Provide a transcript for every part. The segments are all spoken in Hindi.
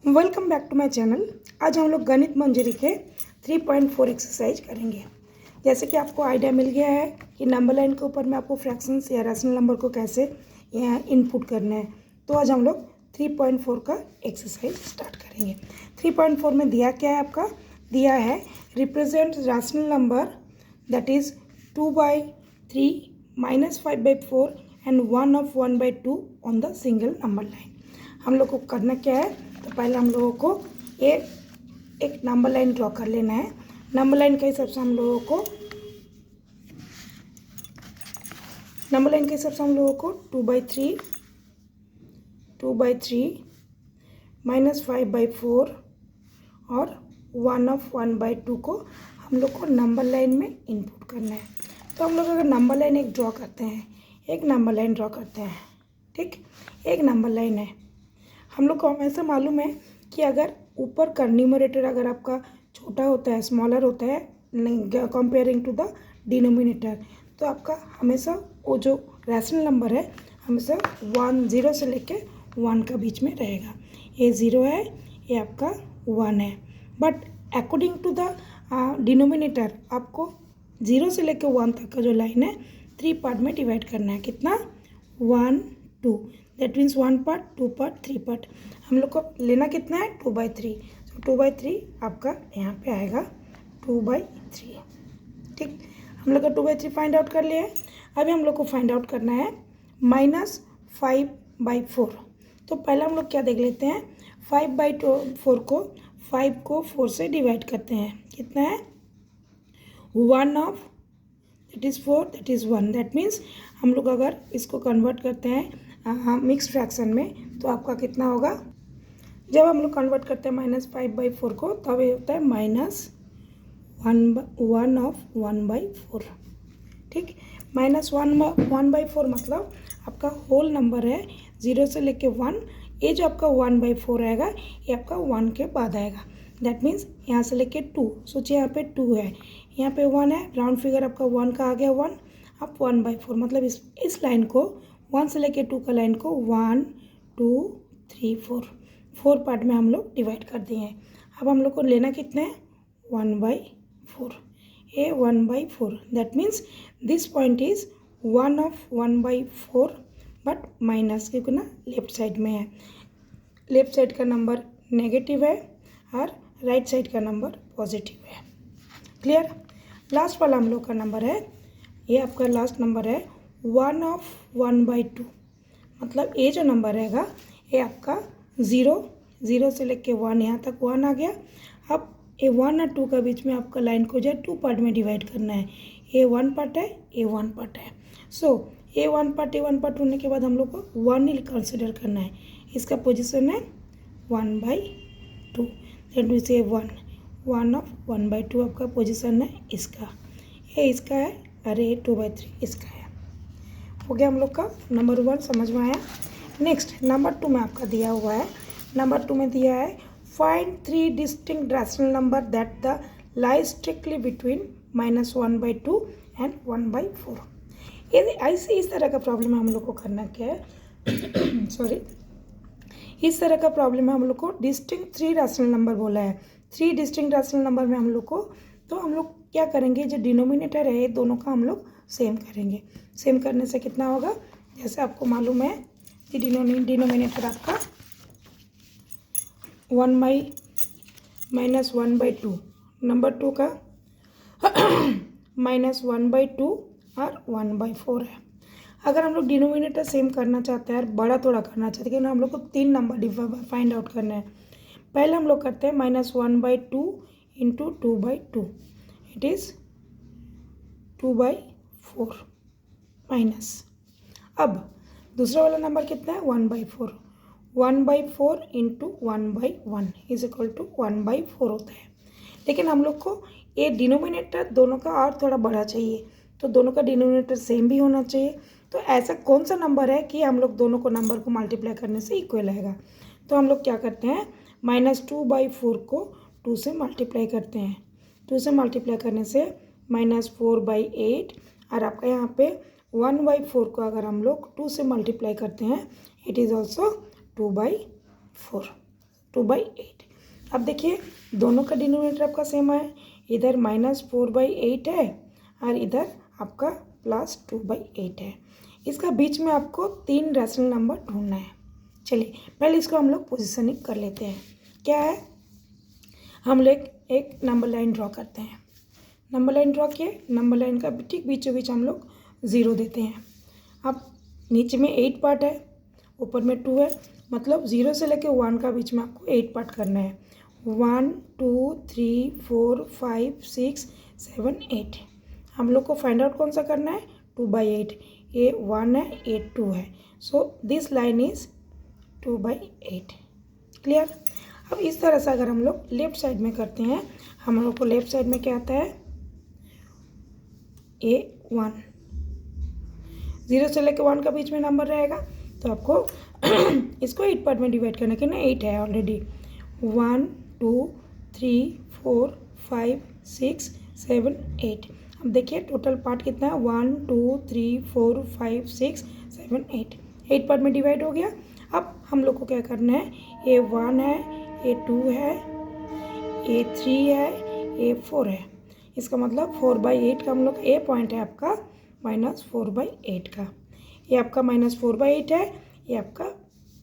Welcome back to my channel. आज हम लोग गणित मंजरी के 3.4 एक्सरसाइज करेंगे। जैसे कि आपको आइडिया मिल गया है कि नंबर लाइन के ऊपर में आपको फ्रैक्शंस या रैशनल नंबर को कैसे इनपुट करना है, तो आज हम लोग 3.4 का एक्सरसाइज स्टार्ट करेंगे। 3.4 में दिया क्या है, आपका दिया है represent rational number that is 2/3 -5/4 and 1/2 on the single number line. हम लोग को करना क्या है, तो पहले हम लोगों को एक नंबर लाइन ड्रॉ कर लेना है। नंबर लाइन के हिसाब से हम लोगों को 2/3 -5/4 और 1/2 को हम लोग को नंबर लाइन में इनपुट करना है। तो हम लोग अगर नंबर लाइन एक ड्रॉ करते हैं, ठीक, एक नंबर लाइन है। हम लोग को हमेशा मालूम है कि अगर ऊपर का न्यूमरेटर अगर आपका छोटा होता है, स्मॉलर होता है कंपेयरिंग टू द डिनोमिनेटर, तो आपका हमेशा वो जो रैशनल नंबर है हमेशा 0 से लेके 1 का बीच में रहेगा। ये 0 है, ये आपका 1 है, but according to the denominator आपको 0 से लेके 1 तक का जो लाइन है 3 पार्ट में डिवाइड करना है। कितना? 1 2, that means 1 part, 2 part, 3 part. हम लोग को लेना कितना है? 2/3। सो 2/3 आपका यहाँ पे आएगा 2/3। ठीक, हम लोग का 2/3 फाइंड आउट कर लिया है। अभी हम लोग को फाइंड आउट करना है -5/4। तो पहले हम लोग क्या देख लेते हैं, 5/4 को 5 को 4 से डिवाइड करते हैं। कितना है? 1 that is 4, that is 1। That means हम लोग अगर इसको कन्वर्ट करते हैं मिक्स फ्रैक्शन में, तो आपका कितना होगा? जब हम लोग कन्वर्ट करते हैं -5/4 को, तब ये होता है -1/4। ठीक, -1/4 मतलब आपका होल नंबर है 0 से लेके 1। ये जो आपका 1/4 आएगा ये आपका 1 के बाद आएगा। दैट मीन्स यहाँ से लेके 2, सोचिए यहाँ पे 2 है, यहाँ पे 1 है, राउंड फिगर आपका 1 का आ गया 1। अब 1/4 मतलब इस लाइन को 1 से लेके 2 का लाइन को 1 2 3 4 पार्ट में हम लोग डिवाइड कर दिए हैं। अब हम लोग को लेना कितना है? 1/4। ये 1/4, that means this point is 1/4 but minus, क्योंकि ना लेफ्ट साइड में है। लेफ्ट साइड का नंबर नेगेटिव है और राइट साइड का नंबर पॉजिटिव है। क्लियर? लास्ट वाला हम लोग का नंबर है, ये आपका लास्ट नंबर है 1/2। मतलब ये जो नंबर रहेगा ये आपका 0 से लेके 1, यहाँ तक 1 आ गया। अब ये 1 और 2 का बीच में आपका लाइन को जो है 2 पार्ट में डिवाइड करना है। ये 1 पार्ट है, ये 1 पार्ट है। सो ये 1 पार्ट होने के बाद हम लोग को 1 ही कंसिडर करना है। इसका पोजीशन है 1/2, दैट मीन्स ये 1/2 आपका पोजीशन है इसका। ये इसका है, अरे 2/3 इसका है। हो गया हम लोग का नंबर 1 समझ में आया। नेक्स्ट नंबर 2 में आपका दिया हुआ है, नंबर 2 में दिया है find 3 distinct rational number that the lie strictly between -1/2 and 1/4। यदि ऐसे इस तरह का प्रॉब्लम है, हम लोग को करना क्या है सॉरी, इस तरह का प्रॉब्लम है, हम लोग को डिस्टिंक्ट 3 रैशनल नंबर बोला है। 3 डिस्टिंक्ट रैशनल नंबर में हम लोग को, तो हम लोग क्या करेंगे, जो डिनोमिनेटर है ये दोनों का हम लोग सेम करेंगे। सेम करने से कितना होगा, जैसे आपको मालूम है कि डिनोमिनेटर आपका 1/2, नंबर 2 का -1/2 और 1/4 है। अगर हम लोग डिनोमिनेटर सेम करना चाहते हैं और बड़ा थोड़ा करना चाहते हैं, क्योंकि हम लोग को 3 नंबर फाइंड आउट करना है। पहले हम लोग करते हैं -1/2 इंटू 2/2, इट इज़ 2/4 माइनस। अब दूसरा वाला नंबर कितना है? 1/4। 1/4 इंटू 1/1 इज इक्वल टू 1/4 होता है। लेकिन हम लोग को ये डिनोमिनेटर दोनों का और थोड़ा बड़ा चाहिए, तो दोनों का डिनोमिनेटर सेम भी होना चाहिए। तो ऐसा कौन सा नंबर है कि हम लोग दोनों को नंबर को मल्टीप्लाई करने से इक्वल आएगा? तो हम लोग क्या करते हैं, -2/4 को 2 से मल्टीप्लाई करते हैं। 2 से मल्टीप्लाई करने से -4/8, और आपका यहाँ पे 1/4 को अगर हम लोग 2 से मल्टीप्लाई करते हैं, इट इज़ ऑल्सो 2/4। 2/8। अब देखिए दोनों का डिनोमिनेटर आपका सेम है, इधर -4/8 है और इधर आपका +2/8 है। इसका बीच में आपको 3 रैशनल नंबर ढूंढना है। चलिए पहले इसको हम लोग पोजिशनिंग कर लेते हैं। क्या है, हम लोग एक नंबर लाइन ड्रॉ करते हैं। नंबर लाइन ड्रॉ किए, नंबर लाइन का ठीक बीचों बीच हम लोग 0 देते हैं। अब नीचे में 8 पार्ट है, ऊपर में 2 है, मतलब 0 से लेकर 1 का बीच में आपको 8 पार्ट करना है। 1 2 3 4 5 6 7 8। हम लोग को फाइंड आउट कौन सा करना है, 2/8। ये 1 है, ये 2 है, so this line is 2/8। Clear. अब इस तरह से अगर हम लोग लेफ्ट साइड में करते हैं, हम लोग को लेफ्ट साइड में क्या आता है, A1। 0 से लेकर 1 का बीच में नंबर रहेगा, तो आपको इसको 8 पार्ट में डिवाइड करना है, कि ना 8 है ऑलरेडी। 1 2 3 4 5 6 7 8। अब देखिए टोटल पार्ट कितना है, 1 2 3 4 5 6 7 8। 8 पार्ट में डिवाइड हो गया। अब हम लोग को क्या करना है, A1 है, A2 है, A3 है, A4 है। इसका मतलब 4/8 का हम लोग A पॉइंट है आपका -4/8 का। ये आपका -4/8 है, ये आपका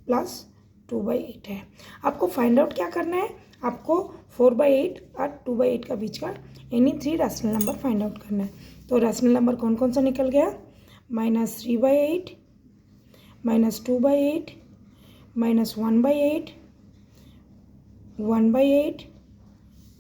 +2/8 है। आपको फाइंड आउट क्या करना है, आपको 4/8 और 2/8 का बीच का any 3 rational number find out करना है। तो रैशनल नंबर कौन कौन सा निकल गया, -3/8, -2/8, -1/8, 1/8,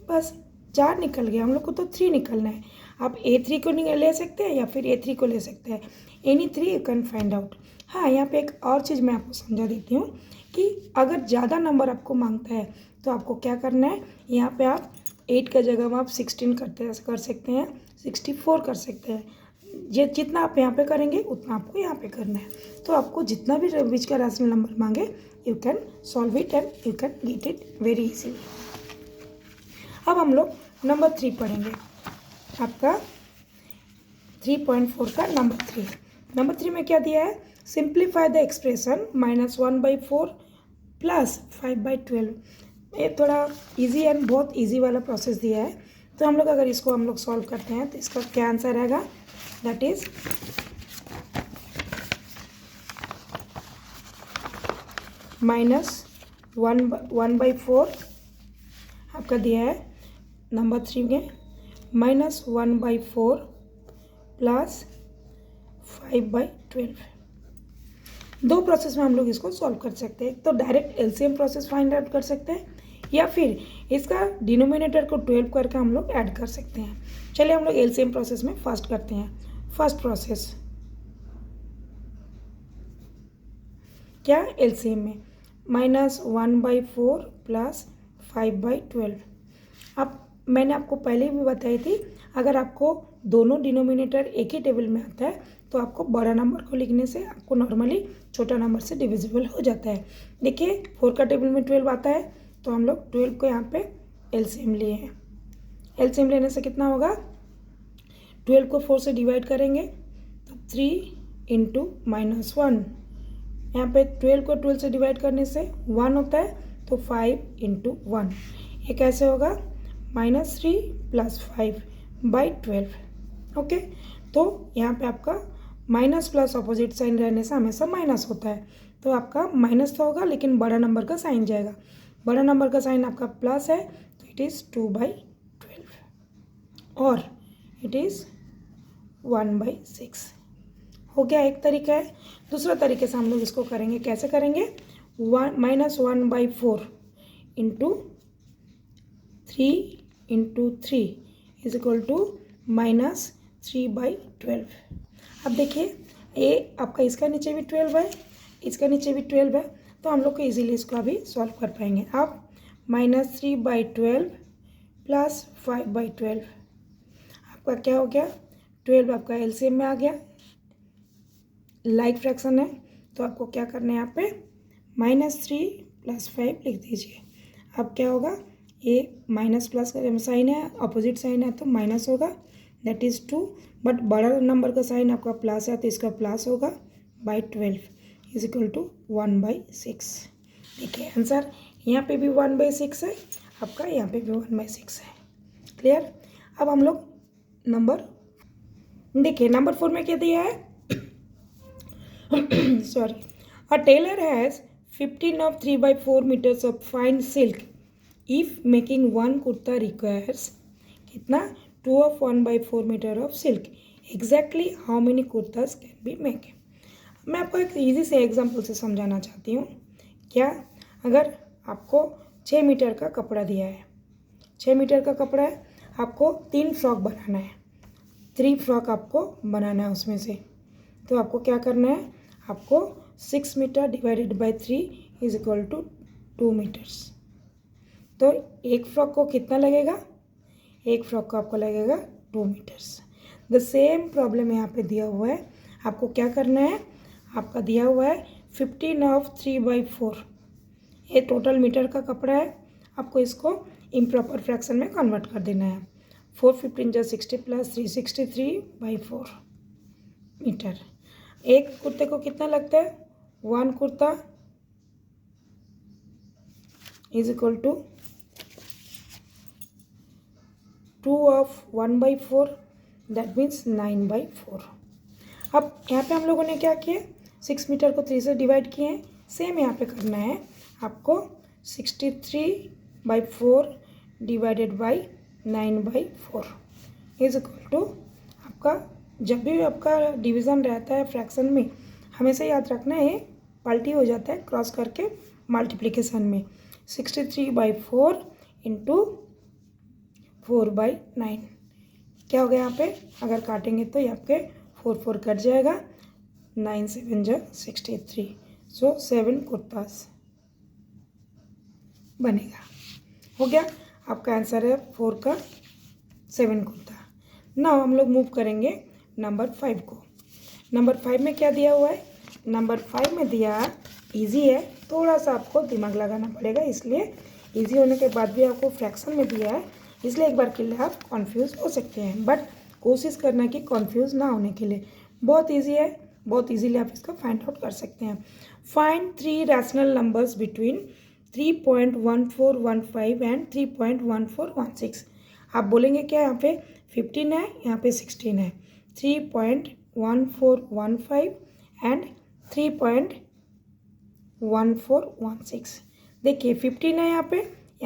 बस 4 निकल गया। हम लोग को तो 3 निकलना है। आप A3 को ले सकते हैं या फिर A3 को ले सकते हैं, any 3 you can find out. हाँ, यहाँ पे एक और चीज़ मैं आपको समझा देती हूँ कि अगर ज़्यादा नंबर आपको मांगता है तो आपको क्या करना है, यहाँ पे आप 8 का जगह में आप 16 कर सकते हैं, 64 कर सकते हैं। ये जितना आप यहाँ पे करेंगे उतना आपको यहाँ पे करना है। तो आपको जितना भी बीच का रैशनल नंबर मांगे, you can solve it and you can get it very easily. अब हम लोग नंबर 3 पढ़ेंगे, आपका 3.4 का नंबर 3। नंबर 3 में क्या दिया है, सिंप्लीफाई द एक्सप्रेशन -1/4 + 5/12। ये थोड़ा इजी एंड बहुत इजी वाला प्रोसेस दिया है। तो हम लोग अगर इसको हम लोग सॉल्व करते हैं तो इसका क्या आंसर रहेगा, दैट इज -1/4 आपका दिया है नंबर 3 में, -1/4 + 5/12। दो प्रोसेस में हम लोग इसको सॉल्व कर सकते हैं। तो direct LCM process find out कर सकते हैं या फिर इसका डिनोमिनेटर को 12 करके हम लोग ऐड कर सकते हैं। चलिए हम लोग एलसीएम प्रोसेस में फर्स्ट करते हैं। फर्स्ट प्रोसेस क्या, एलसीएम में -1/4 + 5/12। अब मैंने आपको पहले भी बताई थी, अगर आपको दोनों डिनोमिनेटर एक ही टेबल में आता है तो आपको बड़ा नंबर को लिखने से आपको नॉर्मली छोटा नंबर से डिविजिबल हो जाता है। देखिए 4 का टेबल में 12 आता है, तो हम लोग 12 को यहाँ पे एलसीएम लिए हैं। एलसीएम लेने से कितना होगा, 12 को 4 से डिवाइड करेंगे तो 3 × -1। यहाँ पे 12 को 12 से डिवाइड करने से 1 होता है, तो 5 × 1। ये कैसे होगा, -3 + 5/12। ओके, तो यहाँ पे आपका माइनस प्लस अपोजिट साइन रहने से हमेशा माइनस होता है, तो आपका माइनस तो होगा लेकिन बड़ा नंबर का साइन जाएगा। बड़ा नंबर का साइन आपका प्लस है, तो इट इज़ 2/12 और इट इज़ 1/6 हो गया। एक तरीका है। दूसरा तरीके से हम लोग इसको करेंगे, कैसे करेंगे, -1/4 × 3 × 3 इज इक्वल टू -3/12। अब देखिए ये आपका इसका नीचे भी 12 है, इसका नीचे भी 12 है, तो हम लोग को इजीली इसको अभी सॉल्व कर पाएंगे। अब -3/12 + 5/12 आपका क्या हो गया, 12 आपका एलसीएम में आ गया, लाइक फ्रैक्शन है, तो आपको क्या करना है, यहाँ पे -3 + 5 लिख दीजिए। अब क्या होगा, ये माइनस प्लस का साइन है, अपोजिट साइन है तो माइनस होगा, दैट इज़ 2। बट बड़ा नंबर का साइन आपका प्लस है तो इसका प्लस होगा, /12 इज इक्वल टू 1/6। देखिए आंसर, यहाँ पे भी 1/6 है, आपका यहाँ पे भी 1/6 है। क्लियर। अब हम लोग नंबर देखिए, नंबर 4 में क्या दिया है sorry, a tailor has 15 of 3/4 meters of fine silk. If making one kurta requires कितना 2 of 1/4 meter of silk. Exactly how many kurtas can be made? मैं आपको एक इजी से एग्जांपल से समझाना चाहती हूँ। क्या, अगर आपको 6 मीटर का कपड़ा दिया है, 6 मीटर का कपड़ा है, आपको 3 फ्रॉक बनाना है, 3 फ्रॉक आपको बनाना है उसमें से, तो आपको क्या करना है, आपको 6 metre divided by 3 is equal to 2 metres. तो एक फ्रॉक को कितना लगेगा, एक फ्रॉक को आपको लगेगा 2 मीटर्स। द सेम प्रॉब्लम यहाँ पे दिया हुआ है, आपको क्या करना है, आपका दिया हुआ है 15 of 3/4, ये टोटल मीटर का कपड़ा है, आपको इसको इम्प्रॉपर फ्रैक्शन में कन्वर्ट कर देना है। 4 15 60 प्लस 363/4 मीटर। एक कुर्ते को कितना लगता है, 1 kurta is equal to 2 of 1/4, that means 9/4। अब यहाँ पे हम लोगों ने क्या किया, 6 मीटर को 3 से डिवाइड किए हैं, सेम यहाँ पे करना है आपको 63/4 divided by 9/4 is equal to, आपका जब भी आपका डिवीज़न रहता है फ्रैक्शन में, हमेशा याद रखना है पलटी हो जाता है क्रॉस करके मल्टीप्लिकेशन में। 63/4 इंटू 4/9 क्या हो गया यहाँ पे, अगर काटेंगे तो यहाँ पे 4 4 कट जाएगा, 9 7 63, सो 7 कुर्तास बनेगा। हो गया, आपका आंसर है 4 का 7 कुर्ता। नाउ हम लोग मूव करेंगे नंबर 5 को। नंबर 5 में क्या दिया हुआ है, नंबर 5 में दिया, इजी है, थोड़ा सा आपको दिमाग लगाना पड़ेगा, इसलिए इजी होने के बाद भी आपको फ्रैक्शन में दिया है, इसलिए एक बार के लिए आप कन्फ्यूज़ हो सकते हैं, बट कोशिश करना कि कन्फ्यूज़ ना होने के लिए। बहुत इजी है, बहुत इजीली आप इसको फाइंड आउट कर सकते हैं। Find 3 rational numbers between 3.1415 and 3.1416। आप बोलेंगे क्या, यहाँ पे 15 है, यहाँ पे 16 है, 3.1415 एंड 3.1416। देखिए 15 है यहाँ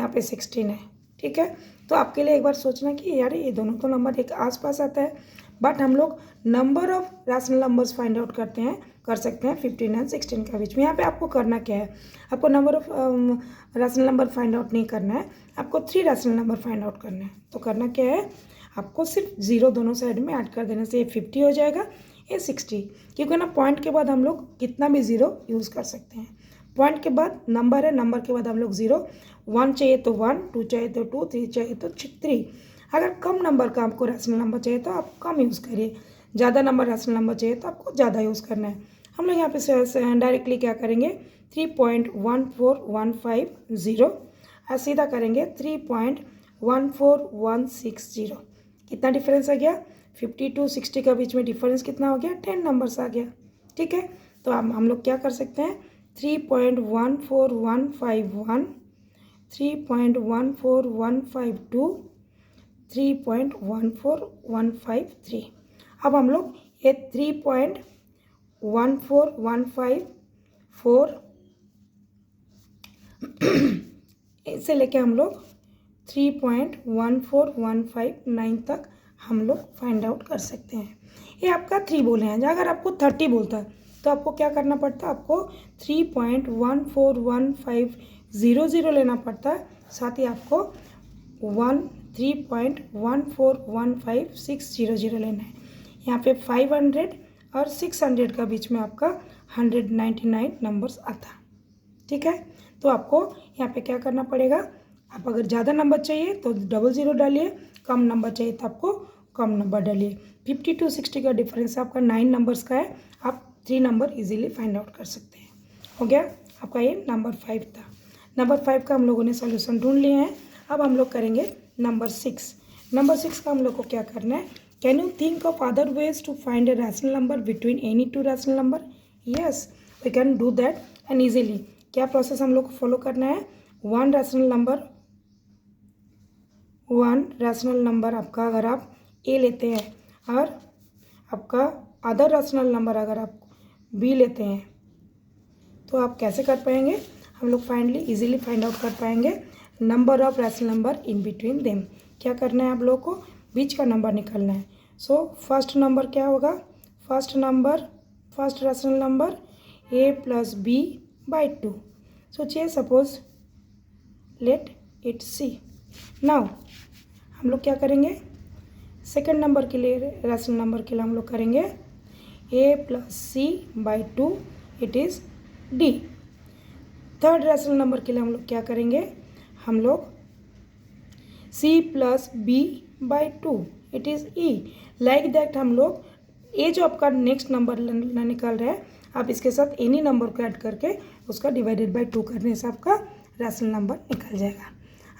पे 16 है, ठीक है। तो आपके लिए एक बार सोचना कि यार ये दोनों तो नंबर एक आसपास आता है, बट हम लोग number of rational numbers find out कर सकते हैं 15 एंड 16 के बीच में। यहाँ पे आपको करना क्या है, आपको number of rational number find out नहीं करना है, आपको 3 रैशनल नंबर फाइंड आउट करना है। तो करना क्या है, आपको सिर्फ 0 दोनों साइड में ऐड कर देने से ये 50 हो जाएगा, ये 60, क्योंकि ना पॉइंट के बाद हम लोग कितना भी 0 यूज़ कर सकते हैं। पॉइंट के बाद नंबर है, नंबर के बाद हम लोग 0, 1 चाहिए तो 1, 2 चाहिए तो 2, 3 चाहिए तो 3। अगर कम नंबर का आपको रैशनल नंबर चाहिए तो आप कम यूज़ करिए, ज़्यादा नंबर रैशनल नंबर चाहिए तो आपको ज़्यादा यूज़ करना है। हम लोग यहाँ पे डायरेक्टली क्या करेंगे, 3.14150 और सीधा करेंगे 3.14160। कितना डिफरेंस आ गया, 50 to 60 का बीच में डिफरेंस कितना हो गया, 10 नंबर्स आ गया, ठीक है। तो हम लोग क्या कर सकते हैं, 3.14151, 3.14152, 3.14153। अब हम लोग ये 3.14154 इसे लेके हम लोग 3.14159 तक हम लोग फाइंड आउट कर सकते हैं। ये आपका 3 बोले हैं, अगर आपको 30 बोलता है तो आपको क्या करना पड़ता है, आपको 3.141500 लेना पड़ता है, साथ ही आपको 3.1415600 लेना है। यहाँ पे 500 और 600 का बीच में आपका 199 नंबर्स आता, ठीक है। तो आपको यहाँ पे क्या करना पड़ेगा, आप अगर ज़्यादा नंबर चाहिए तो 00 डालिए, कम नंबर चाहिए तो आपको कम नंबर डालिए। 50 to 60 का डिफरेंस आपका 9 नंबर्स का है, आप 3 नंबर इजीली फाइंड आउट कर सकते हैं। हो गया आपका, ये नंबर 5 था। नंबर 5 का हम लोगों ने सॉल्यूशन ढूंढ लिए हैं। अब हम लोग करेंगे नंबर 6। नंबर 6 का हम लोग को क्या करना है, can you think of other ways to find a rational number between any 2 rational number. Yes, we can do that and easily. क्या प्रोसेस हम लोग को फॉलो करना है, वन रैशनल नंबर आपका अगर आप ए लेते हैं और आपका अदर रैशनल नंबर अगर आप बी लेते हैं तो आप कैसे कर पाएंगे, हम लोग इजीली फाइंड आउट कर पाएंगे number of rational number in between them. क्या करना है आप लोग को, बीच का नंबर निकालना है। सो फर्स्ट नंबर क्या होगा, first rational number A plus B by 2। सोचिए, suppose let it C. Now हम लोग क्या करेंगे, सेकंड नंबर के लिए, रैशनल नंबर के लिए हम लोग करेंगे A plus C by 2, it is D. Third rational number के लिए हम लोग क्या करेंगे, हम लोग C plus B by 2, it is E. Like that हम लोग ये जो आपका नेक्स्ट नंबर निकल रहा है, आप इसके साथ एनी नंबर को ऐड करके उसका डिवाइडेड बाई 2 करने से आपका रैशनल नंबर निकल जाएगा।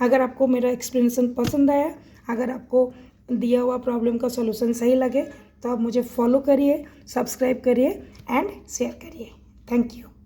अगर आपको मेरा एक्सप्लेनेशन पसंद आया, अगर आपको दिया हुआ प्रॉब्लम का सॉल्यूशन सही लगे तो आप मुझे फॉलो करिए, सब्सक्राइब करिए एंड शेयर करिए। Thank you.